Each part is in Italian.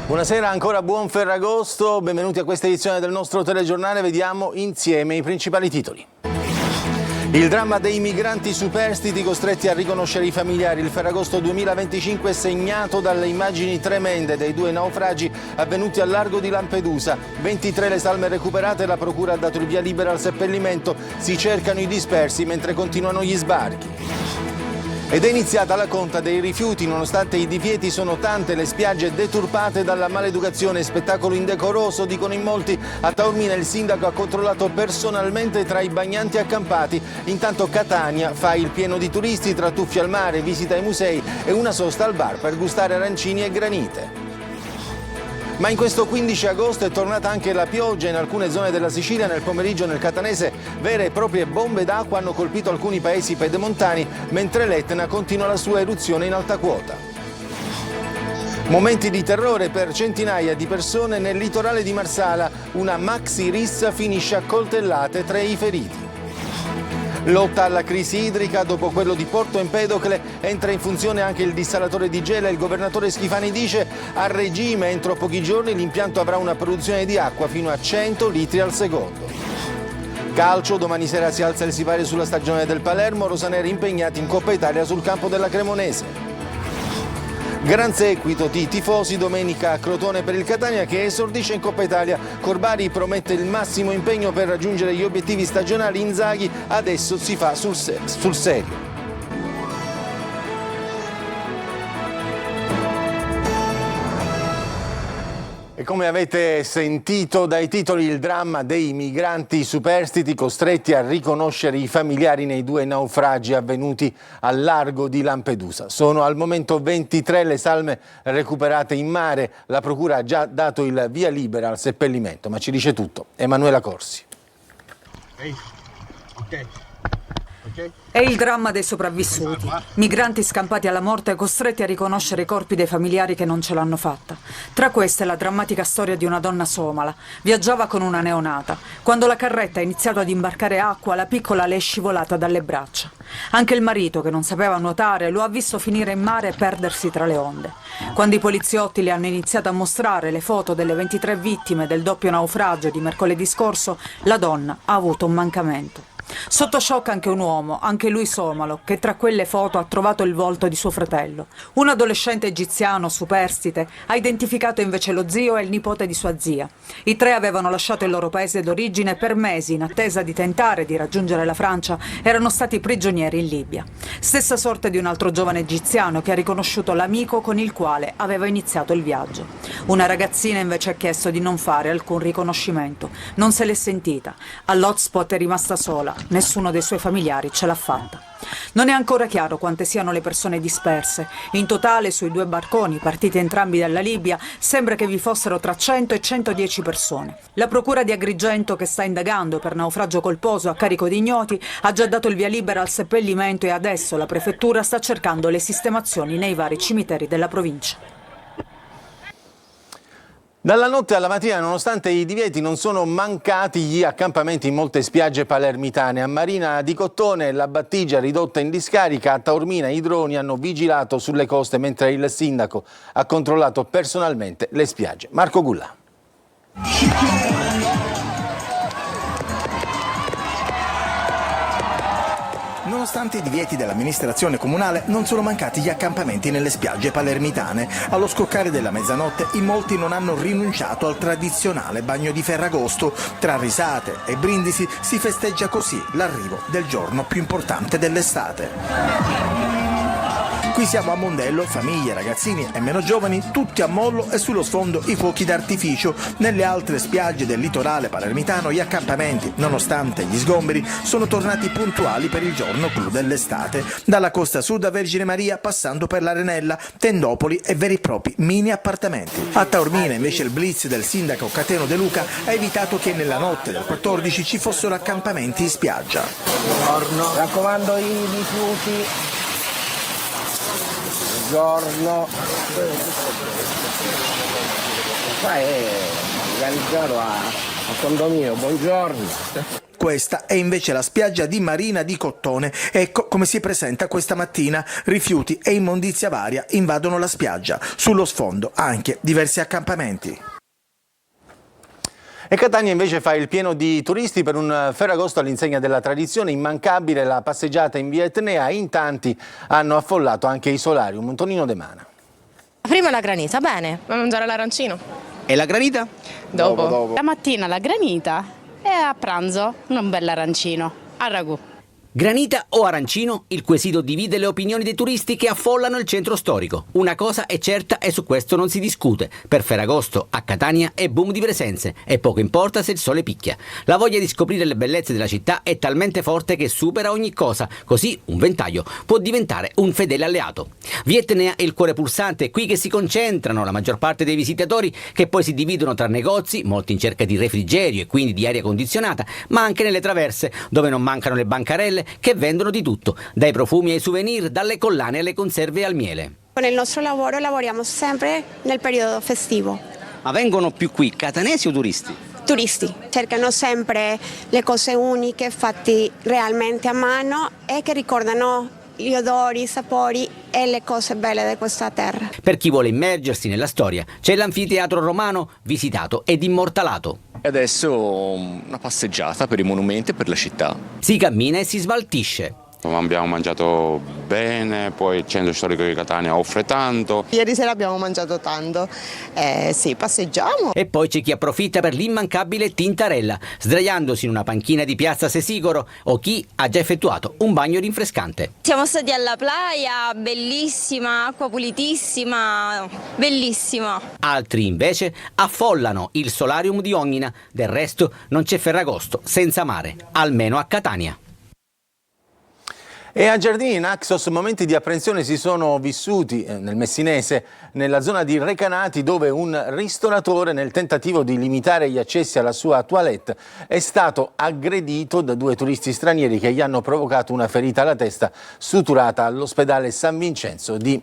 Buonasera, ancora buon Ferragosto, benvenuti a questa edizione del nostro telegiornale, vediamo insieme i principali titoli. Il dramma dei migranti superstiti costretti a riconoscere i familiari. Il Ferragosto 2025 è segnato dalle immagini tremende dei due naufragi avvenuti al largo di Lampedusa. 23 le salme recuperate, la procura ha dato il via libera al seppellimento. Si cercano i dispersi mentre continuano gli sbarchi. Ed è iniziata la conta dei rifiuti, nonostante i divieti sono tante le spiagge deturpate dalla maleducazione, spettacolo indecoroso, dicono in molti. A Taormina il sindaco ha controllato personalmente tra i bagnanti accampati, intanto Catania fa il pieno di turisti tra tuffi al mare, visita ai musei e una sosta al bar per gustare arancini e granite. Ma in questo 15 agosto è tornata anche la pioggia in alcune zone della Sicilia. Nel pomeriggio nel Catanese vere e proprie bombe d'acqua hanno colpito alcuni paesi pedemontani, mentre l'Etna continua la sua eruzione in alta quota. Momenti di terrore per centinaia di persone nel litorale di Marsala. Una maxi rissa finisce a coltellate tra i feriti. Lotta alla crisi idrica, dopo quello di Porto Empedocle entra in funzione anche il dissalatore di Gela. Il governatore Schifani dice a regime entro pochi giorni l'impianto avrà una produzione di acqua fino a 100 litri al secondo. Calcio, domani sera si alza il sipario sulla stagione del Palermo, rosaneri impegnati in Coppa Italia sul campo della Cremonese. Gran seguito di tifosi domenica a Crotone per il Catania che esordisce in Coppa Italia. Corbari promette il massimo impegno per raggiungere gli obiettivi stagionali. Inzaghi adesso si fa sul serio. E come avete sentito dai titoli, il dramma dei migranti superstiti costretti a riconoscere i familiari nei due naufragi avvenuti al largo di Lampedusa. Sono al momento 23 le salme recuperate in mare. La procura ha già dato il via libera al seppellimento, ma ci dice tutto Emanuela Corsi. Ok. È il dramma dei sopravvissuti, migranti scampati alla morte costretti a riconoscere i corpi dei familiari che non ce l'hanno fatta. Tra queste la drammatica storia di una donna somala. Viaggiava con una neonata. Quando la carretta ha iniziato ad imbarcare acqua, la piccola le è scivolata dalle braccia. Anche il marito, che non sapeva nuotare, lo ha visto finire in mare e perdersi tra le onde. Quando i poliziotti le hanno iniziato a mostrare le foto delle 23 vittime del doppio naufragio di mercoledì scorso, la donna ha avuto un mancamento. Sotto shock anche un uomo, anche lui somalo, che tra quelle foto ha trovato il volto di suo fratello. Un adolescente egiziano superstite ha identificato invece lo zio e il nipote di sua zia. I tre avevano lasciato il loro paese d'origine e per mesi, in attesa di tentare di raggiungere la Francia, erano stati prigionieri in Libia. Stessa sorte di un altro giovane egiziano che ha riconosciuto l'amico con il quale aveva iniziato il viaggio. Una ragazzina invece ha chiesto di non fare alcun riconoscimento. Non se l'è sentita. All'hotspot è rimasta sola. Nessuno dei suoi familiari ce l'ha fatta. Non è ancora chiaro quante siano le persone disperse. In totale, sui due barconi, partiti entrambi dalla Libia, sembra che vi fossero tra 100 e 110 persone. La procura di Agrigento, che sta indagando per naufragio colposo a carico di ignoti, ha già dato il via libera al seppellimento e adesso la prefettura sta cercando le sistemazioni nei vari cimiteri della provincia. Dalla notte alla mattina, nonostante i divieti, non sono mancati gli accampamenti in molte spiagge palermitane. A Marina di Cottone la battigia ridotta in discarica, a Taormina i droni hanno vigilato sulle coste mentre il sindaco ha controllato personalmente le spiagge. Marco Gullà. Nonostante i divieti dell'amministrazione comunale, non sono mancati gli accampamenti nelle spiagge palermitane. Allo scoccare della mezzanotte, in molti non hanno rinunciato al tradizionale bagno di Ferragosto. Tra risate e brindisi si festeggia così l'arrivo del giorno più importante dell'estate. Qui siamo a Mondello, famiglie, ragazzini e meno giovani, tutti a mollo e sullo sfondo i fuochi d'artificio. Nelle altre spiagge del litorale palermitano gli accampamenti, nonostante gli sgomberi, sono tornati puntuali per il giorno clou dell'estate. Dalla costa sud a Vergine Maria, passando per l'Arenella, tendopoli e veri e propri mini appartamenti. A Taormina invece il blitz del sindaco Cateno De Luca ha evitato che nella notte del 14 ci fossero accampamenti in spiaggia. Buongiorno. Raccomando i rifiuti. Buongiorno. Qua è organizzato a Al condominio, buongiorno. Questa è invece la spiaggia di Marina di Cottone. Ecco come si presenta questa mattina. Rifiuti e immondizia varia invadono la spiaggia. Sullo sfondo anche diversi accampamenti. E Catania invece fa il pieno di turisti per un Ferragosto all'insegna della tradizione. Immancabile la passeggiata in via Etnea. In tanti hanno affollato anche i solarium. Antonino De Mana. Prima la granita, bene. A mangiare l'arancino. E la granita? Dopo. La mattina la granita e a pranzo un bel arancino al ragù. Granita o arancino? Il quesito divide le opinioni dei turisti che affollano il centro storico. Una cosa è certa e su questo non si discute. Per Ferragosto a Catania è boom di presenze e poco importa se il sole picchia. La voglia di scoprire le bellezze della città è talmente forte che supera ogni cosa. Così un ventaglio può diventare un fedele alleato. Via Etnea è il cuore pulsante, è qui che si concentrano la maggior parte dei visitatori, che poi si dividono tra negozi, molti in cerca di refrigerio e quindi di aria condizionata, ma anche nelle traverse, dove non mancano le bancarelle che vendono di tutto, dai profumi ai souvenir, dalle collane alle conserve e al miele. Con il nostro lavoro lavoriamo sempre nel periodo festivo. Ma vengono più qui catanesi o turisti? Turisti cercano sempre le cose uniche, fatte realmente a mano e che ricordano gli odori, i sapori e le cose belle di questa terra. Per chi vuole immergersi nella storia, c'è l'anfiteatro romano visitato ed immortalato. E adesso una passeggiata per i monumenti e per la città. Si cammina e si sbaltisce. Abbiamo mangiato bene, poi il centro storico di Catania offre tanto. Ieri sera abbiamo mangiato tanto, sì, passeggiamo. E poi c'è chi approfitta per l'immancabile Tintarella, sdraiandosi in una panchina di piazza Sesicoro, o chi ha già effettuato un bagno rinfrescante. Siamo stati alla playa, bellissima, acqua pulitissima, bellissima. Altri invece affollano il solarium di Ognina. Del resto non c'è Ferragosto senza mare, almeno a Catania. E a Giardini Naxos momenti di apprensione si sono vissuti nel Messinese, nella zona di Recanati, dove un ristoratore, nel tentativo di limitare gli accessi alla sua toilette, è stato aggredito da due turisti stranieri che gli hanno provocato una ferita alla testa suturata all'ospedale San Vincenzo di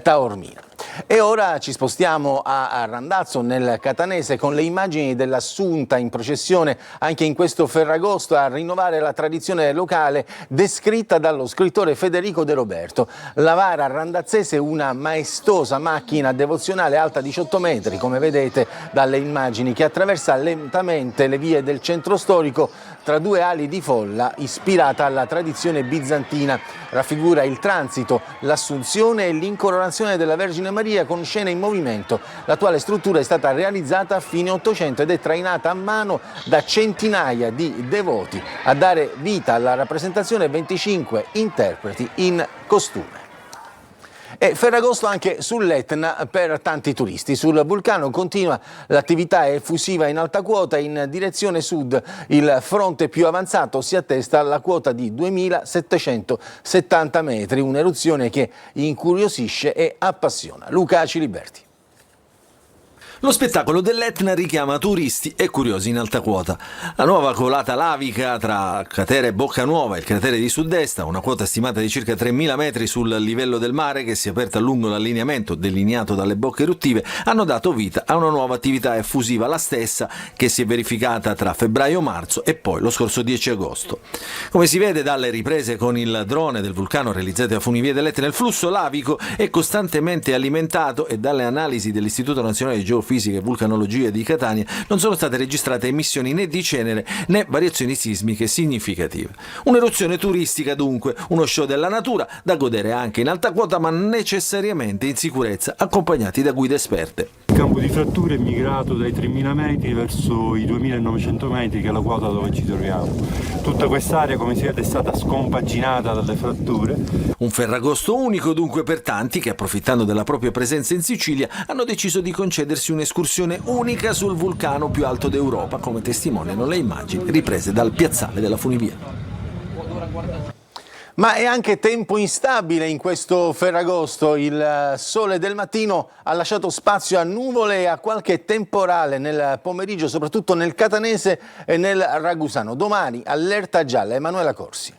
Taormina. E ora ci spostiamo a Randazzo, nel Catanese, con le immagini dell'Assunta in processione anche in questo Ferragosto a rinnovare la tradizione locale descritta dallo scrittore Federico De Roberto. La vara randazzese è una maestosa macchina devozionale alta 18 metri, come vedete dalle immagini, che attraversa lentamente le vie del centro storico tra due ali di folla ispirata alla tradizione bizantina. Raffigura il transito, l'assunzione e l'incoronazione della Vergine Maria con scene in movimento. L'attuale struttura è stata realizzata a fine Ottocento ed è trainata a mano da centinaia di devoti. A dare vita alla rappresentazione 25 interpreti in costume. E Ferragosto anche sull'Etna per tanti turisti. Sul vulcano continua l'attività effusiva in alta quota in direzione sud. Il fronte più avanzato si attesta alla quota di 2770 metri, un'eruzione che incuriosisce e appassiona. Luca Ciliberti. Lo spettacolo dell'Etna richiama turisti e curiosi in alta quota. La nuova colata lavica tra cratere Bocca Nuova e il cratere di Sud-Est, una quota stimata di circa 3.000 metri sul livello del mare che si è aperta lungo l'allineamento delineato dalle bocche eruttive, hanno dato vita a una nuova attività effusiva, la stessa che si è verificata tra febbraio-marzo e poi lo scorso 10 agosto. Come si vede dalle riprese con il drone del vulcano realizzate a funivie dell'Etna, il flusso lavico è costantemente alimentato e dalle analisi dell'Istituto Nazionale di Geofisica e Vulcanologia di Catania non sono state registrate emissioni né di cenere né variazioni sismiche significative. Un'eruzione turistica dunque, uno show della natura da godere anche in alta quota ma necessariamente in sicurezza, accompagnati da guide esperte. Il campo di fratture è migrato dai 3.000 metri verso i 2.900 metri, che è la quota dove ci troviamo. Tutta quest'area, come si vede, è stata scompaginata dalle fratture. Un Ferragosto unico dunque per tanti che, approfittando della propria presenza in Sicilia, hanno deciso di concedersi un'escursione unica sul vulcano più alto d'Europa, come testimoniano le immagini riprese dal piazzale della funivia. Ma è anche tempo instabile in questo Ferragosto. Il sole del mattino ha lasciato spazio a nuvole e a qualche temporale nel pomeriggio, soprattutto nel Catanese e nel Ragusano. Domani allerta gialla. Emanuela Corsi.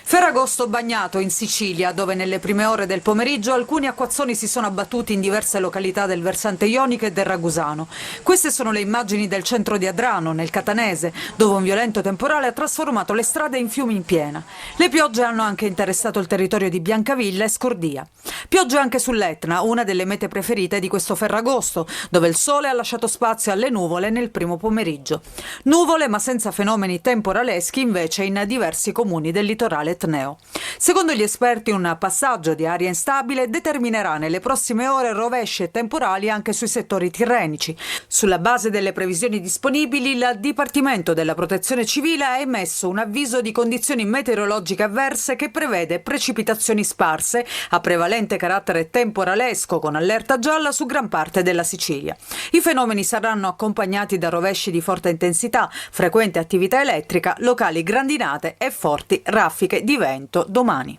Ferragosto bagnato in Sicilia, dove nelle prime ore del pomeriggio alcuni acquazzoni si sono abbattuti in diverse località del versante ionico e del Ragusano. Queste sono le immagini del centro di Adrano, nel Catanese, dove un violento temporale ha trasformato le strade in fiumi in piena. Le piogge hanno anche interessato il territorio di Biancavilla e Scordia. Piogge anche sull'Etna, una delle mete preferite di questo Ferragosto, dove il sole ha lasciato spazio alle nuvole nel primo pomeriggio. Nuvole ma senza fenomeni temporaleschi invece in diversi comuni del litorale etneo. Secondo gli esperti un passaggio di aria instabile determinerà nelle prossime ore rovesci e temporali anche sui settori tirrenici. Sulla base delle previsioni disponibili, il Dipartimento della Protezione Civile ha emesso un avviso di condizioni meteorologiche avverse che prevede precipitazioni sparse a prevalente carattere temporalesco con allerta gialla su gran parte della Sicilia. I fenomeni saranno accompagnati da rovesci di forte intensità, frequente attività elettrica, locali grandinate e forti raffiche di vento domani.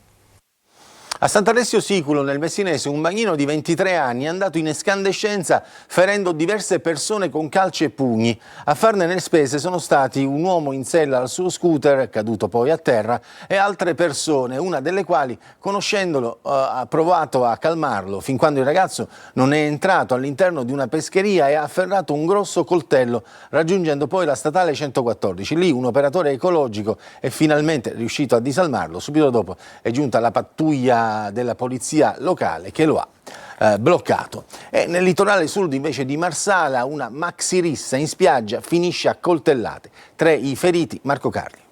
A Sant'Alessio Siculo, nel Messinese, un bagnino di 23 anni è andato in escandescenza ferendo diverse persone con calci e pugni. A farne le spese sono stati un uomo in sella al suo scooter, caduto poi a terra, e altre persone, una delle quali, conoscendolo, ha provato a calmarlo, fin quando il ragazzo non è entrato all'interno di una pescheria e ha afferrato un grosso coltello, raggiungendo poi la statale 114. Lì un operatore ecologico è finalmente riuscito a disarmarlo. Subito dopo è giunta la pattuglia della polizia locale che lo ha bloccato. E nel litorale sud invece di Marsala una maxi rissa in spiaggia finisce a coltellate. 3 i feriti. Marco Carli.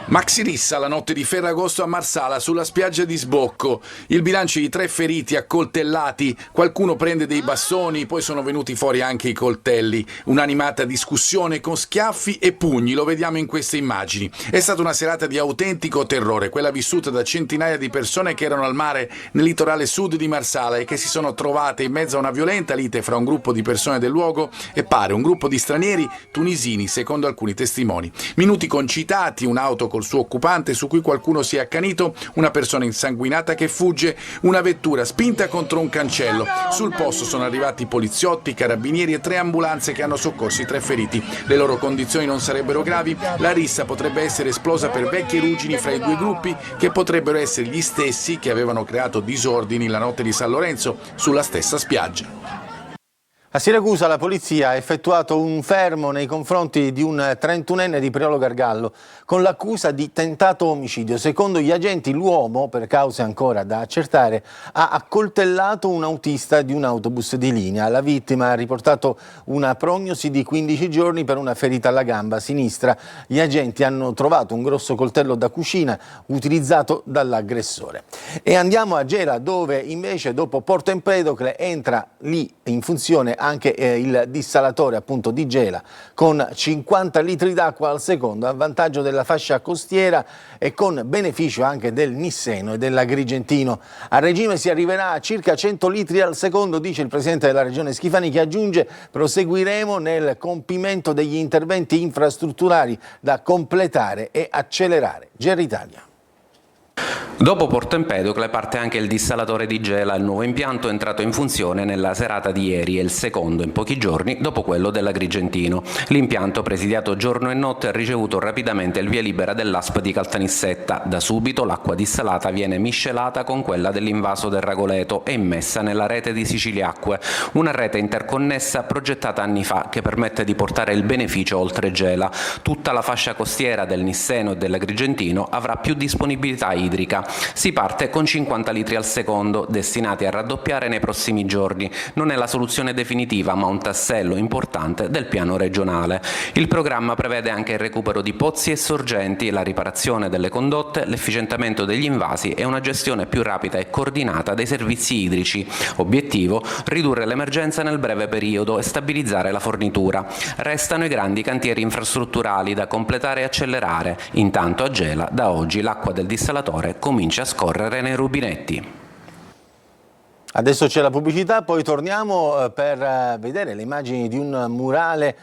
Maxi rissa la notte di Ferragosto a Marsala sulla spiaggia di sbocco. Il bilancio di 3 feriti accoltellati, qualcuno prende dei bastoni, poi sono venuti fuori anche i coltelli. Un'animata discussione con schiaffi e pugni, lo vediamo in queste immagini. È stata una serata di autentico terrore, quella vissuta da centinaia di persone che erano al mare nel litorale sud di Marsala e che si sono trovate in mezzo a una violenta lite fra un gruppo di persone del luogo e pare un gruppo di stranieri tunisini, secondo alcuni testimoni. Minuti concitati, un'auto col suo occupante su cui qualcuno si è accanito, una persona insanguinata che fugge, una vettura spinta contro un cancello. Sul posto sono arrivati poliziotti, carabinieri e 3 ambulanze che hanno soccorso i 3 feriti. Le loro condizioni non sarebbero gravi, la rissa potrebbe essere esplosa per vecchie ruggini fra i 2 gruppi che potrebbero essere gli stessi che avevano creato disordini la notte di San Lorenzo sulla stessa spiaggia. A Siracusa la polizia ha effettuato un fermo nei confronti di un 31enne di Priolo Gargallo con l'accusa di tentato omicidio. Secondo gli agenti l'uomo, per cause ancora da accertare, ha accoltellato un autista di un autobus di linea. La vittima ha riportato una prognosi di 15 giorni per una ferita alla gamba sinistra. Gli agenti hanno trovato un grosso coltello da cucina utilizzato dall'aggressore. E andiamo a Gela, dove invece dopo Porto Empedocle entra lì in funzione anche il dissalatore appunto di Gela con 50 litri d'acqua al secondo a vantaggio della fascia costiera e con beneficio anche del Nisseno e dell'Agrigentino. A regime si arriverà a circa 100 litri al secondo, dice il presidente della regione Schifani, che aggiunge: proseguiremo nel compimento degli interventi infrastrutturali da completare e accelerare. GR Italia. Dopo Porto Empedocle parte anche il dissalatore di Gela, il nuovo impianto è entrato in funzione nella serata di ieri e il secondo in pochi giorni dopo quello dell'Agrigentino. L'impianto, presidiato giorno e notte, ha ricevuto rapidamente il via libera dell'ASP di Caltanissetta. Da subito l'acqua dissalata viene miscelata con quella dell'invaso del Ragoleto e immessa nella rete di Siciliacque, una rete interconnessa progettata anni fa che permette di portare il beneficio oltre Gela. Tutta la fascia costiera del Nisseno e dell'Agrigentino avrà più disponibilità idrica. Si parte con 50 litri al secondo, destinati a raddoppiare nei prossimi giorni. Non è la soluzione definitiva, ma un tassello importante del piano regionale. Il programma prevede anche il recupero di pozzi e sorgenti, la riparazione delle condotte, l'efficientamento degli invasi e una gestione più rapida e coordinata dei servizi idrici. Obiettivo: ridurre l'emergenza nel breve periodo e stabilizzare la fornitura. Restano i grandi cantieri infrastrutturali da completare e accelerare. Intanto a Gela, da oggi, l'acqua del dissalatore comincia a scorrere nei rubinetti. Adesso c'è la pubblicità, poi torniamo per vedere le immagini di un murale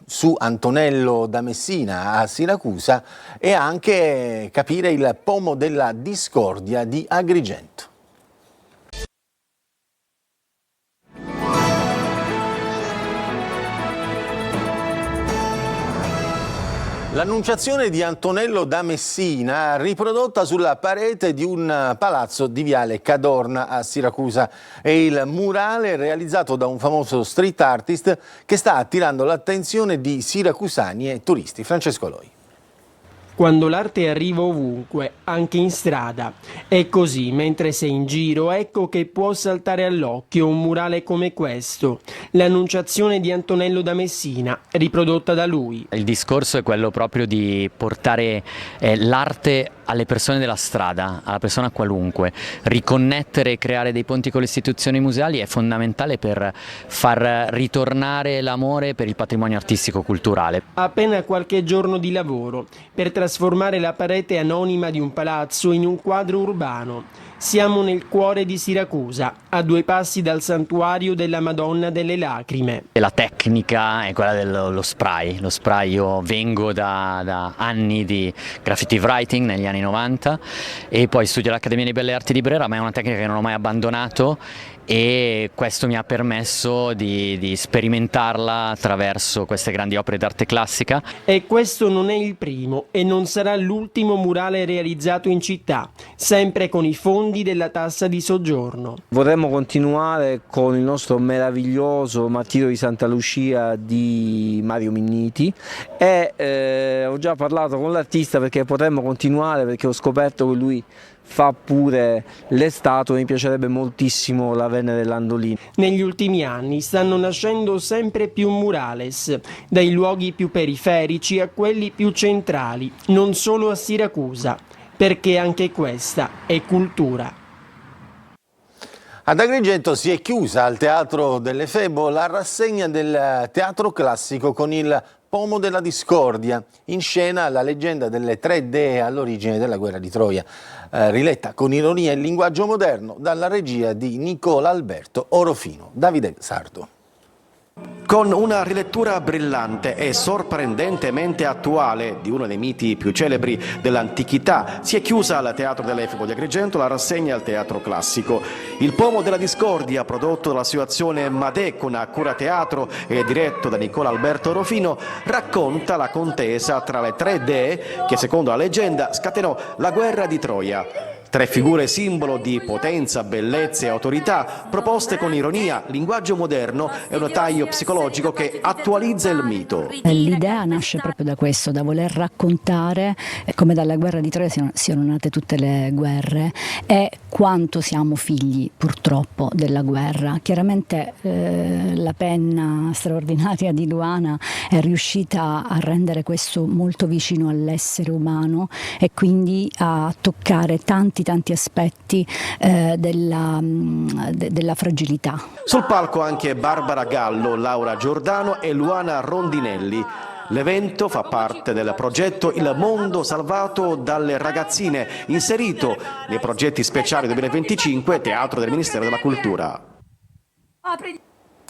su Antonello da Messina a Siracusa e anche capire il pomo della discordia di Agrigento. L'Annunciazione di Antonello da Messina, riprodotta sulla parete di un palazzo di Viale Cadorna a Siracusa. È il murale realizzato da un famoso street artist che sta attirando l'attenzione di siracusani e turisti. Francesco Loi. Quando l'arte arriva ovunque, anche in strada. È così, mentre sei in giro, ecco che può saltare all'occhio un murale come questo. L'Annunciazione di Antonello da Messina, riprodotta da lui. Il discorso è quello proprio di portare l'arte alle persone della strada, alla persona qualunque. Riconnettere e creare dei ponti con le istituzioni museali è fondamentale per far ritornare l'amore per il patrimonio artistico-culturale. Appena qualche giorno di lavoro per trasformare la parete anonima di un palazzo in un quadro urbano. Siamo nel cuore di Siracusa, a 2 passi dal santuario della Madonna delle Lacrime. La tecnica è quella dello spray. Lo spray, io vengo da anni di graffiti writing negli anni 90 e poi studio all'Accademia di Belle Arti di Brera, ma è una tecnica che non ho mai abbandonato e questo mi ha permesso di sperimentarla attraverso queste grandi opere d'arte classica. E questo non è il primo e non sarà l'ultimo murale realizzato in città, sempre con i fondi della tassa di soggiorno. Vorremmo continuare con il nostro meraviglioso Martirio di Santa Lucia di Mario Minniti e ho già parlato con l'artista perché potremmo continuare, perché ho scoperto che lui fa pure le statue, mi piacerebbe moltissimo la Venere Landolini. Negli ultimi anni stanno nascendo sempre più murales, dai luoghi più periferici a quelli più centrali, non solo a Siracusa, perché anche questa è cultura. Ad Agrigento si è chiusa al Teatro dell'Efebo la rassegna del teatro classico con il Pomo della Discordia, in scena la leggenda delle 3 dee all'origine della guerra di Troia, riletta con ironia e linguaggio moderno dalla regia di Nicola Alberto Orofino. Davide Sardo. Con una rilettura brillante e sorprendentemente attuale di uno dei miti più celebri dell'antichità, si è chiusa al Teatro dell'Efebo di Agrigento la rassegna al Teatro Classico. Il Pomo della Discordia, prodotto dall'associazione Madè con Accura Teatro e diretto da Nicola Alberto Orofino, racconta la contesa tra le 3 dee che, secondo la leggenda, scatenò la guerra di Troia. 3 figure simbolo di potenza, bellezza e autorità, proposte con ironia, linguaggio moderno e un taglio psicologico che attualizza il mito. L'idea nasce proprio da questo, da voler raccontare come dalla guerra di Troia siano nate tutte le guerre e quanto siamo figli purtroppo della guerra. Chiaramente la penna straordinaria di Luana è riuscita a rendere questo molto vicino all'essere umano e quindi a toccare tanti aspetti della fragilità. Sul palco anche Barbara Gallo, Laura Giordano e Luana Rondinelli. L'evento fa parte del progetto Il Mondo Salvato dalle Ragazzine, inserito nei progetti speciali 2025 Teatro del Ministero della Cultura.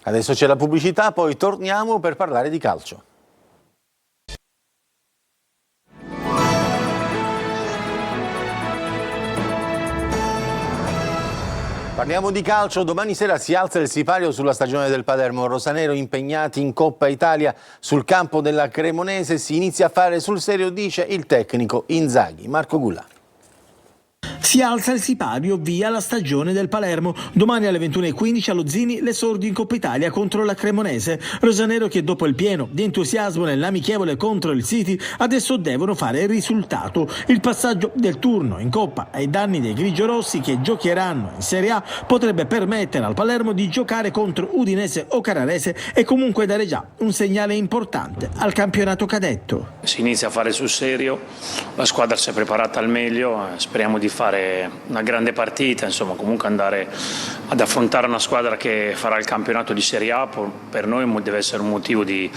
Adesso c'è la pubblicità, poi torniamo per parlare di calcio. Parliamo di calcio, domani sera si alza il sipario sulla stagione del Palermo, rosanero impegnati in Coppa Italia sul campo della Cremonese, si inizia a fare sul serio, dice il tecnico Inzaghi. Marco Gullà. Si alza il sipario, via la stagione del Palermo. Domani alle 21:15 allo Zini l'esordio in Coppa Italia contro la Cremonese. Rosanero che dopo il pieno di entusiasmo nell'amichevole contro il City adesso devono fare il risultato. Il passaggio del turno in Coppa ai danni dei grigiorossi che giocheranno in Serie A potrebbe permettere al Palermo di giocare contro Udinese o Carrarese e comunque dare già un segnale importante al campionato cadetto. Si inizia a fare sul serio, la squadra si è preparata al meglio, speriamo di fare una grande partita, insomma comunque andare ad affrontare una squadra che farà il campionato di Serie A per noi deve essere un motivo di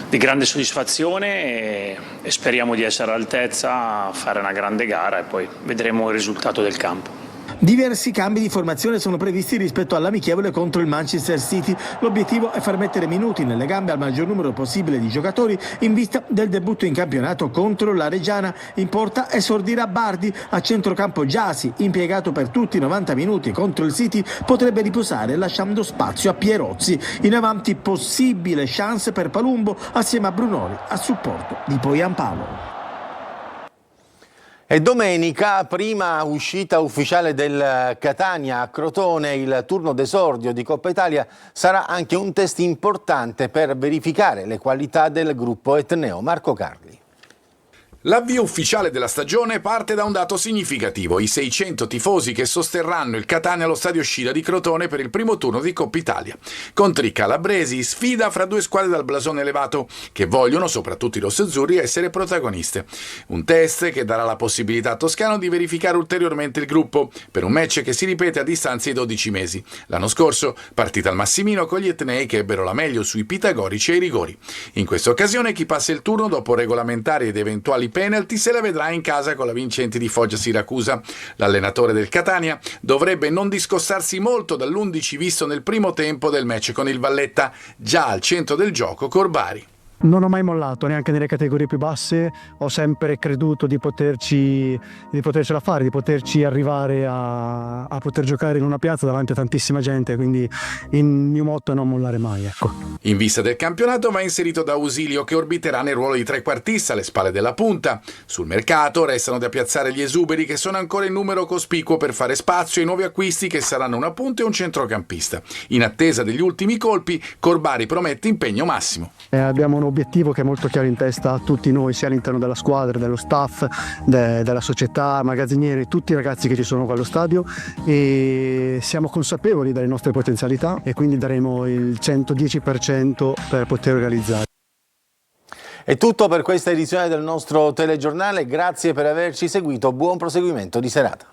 grande soddisfazione e speriamo di essere all'altezza, fare una grande gara e poi vedremo il risultato del campo. Diversi cambi di formazione sono previsti rispetto all'amichevole contro il Manchester City. L'obiettivo è far mettere minuti nelle gambe al maggior numero possibile di giocatori in vista del debutto in campionato contro la Reggiana. In porta esordirà Bardi, a centrocampo Gyasi, impiegato per tutti i 90 minuti contro il City, potrebbe riposare lasciando spazio a Pierozzi. In avanti possibile chance per Palumbo assieme a Brunori a supporto di Poyampalo. E domenica, prima uscita ufficiale del Catania a Crotone, il turno d'esordio di Coppa Italia sarà anche un test importante per verificare le qualità del gruppo etneo. Marco Carli. L'avvio ufficiale della stagione parte da un dato significativo: i 600 tifosi che sosterranno il Catania allo stadio Scida di Crotone per il primo turno di Coppa Italia. Contro i calabresi, sfida fra due squadre dal blasone elevato che vogliono, soprattutto i rossazzurri, essere protagoniste. Un test che darà la possibilità a Toscano di verificare ulteriormente il gruppo per un match che si ripete a distanza di 12 mesi. L'anno scorso partita al Massimino con gli etnei che ebbero la meglio sui pitagorici e i rigori. In questa occasione chi passa il turno dopo regolamentari ed eventuali penalty se la vedrà in casa con la vincente di Foggia Siracusa. L'allenatore del Catania dovrebbe non discostarsi molto dall'11 visto nel primo tempo del match con il Valletta, già al centro del gioco Corbari. Non ho mai mollato, neanche nelle categorie più basse, ho sempre creduto di potercela fare, di poterci arrivare a poter giocare in una piazza davanti a tantissima gente, quindi il mio motto è non mollare mai, ecco. In vista del campionato va inserito da Ausilio che orbiterà nel ruolo di trequartista alle spalle della punta. Sul mercato restano da piazzare gli esuberi che sono ancora in numero cospicuo per fare spazio ai nuovi acquisti che saranno una punta e un centrocampista. In attesa degli ultimi colpi, Corbari promette impegno massimo. Abbiamo un obiettivo che è molto chiaro in testa a tutti noi, sia all'interno della squadra, dello staff, della società, magazzinieri, tutti i ragazzi che ci sono qua allo stadio, e siamo consapevoli delle nostre potenzialità e quindi daremo il 110% per poter realizzare. È tutto per questa edizione del nostro telegiornale, grazie per averci seguito, buon proseguimento di serata.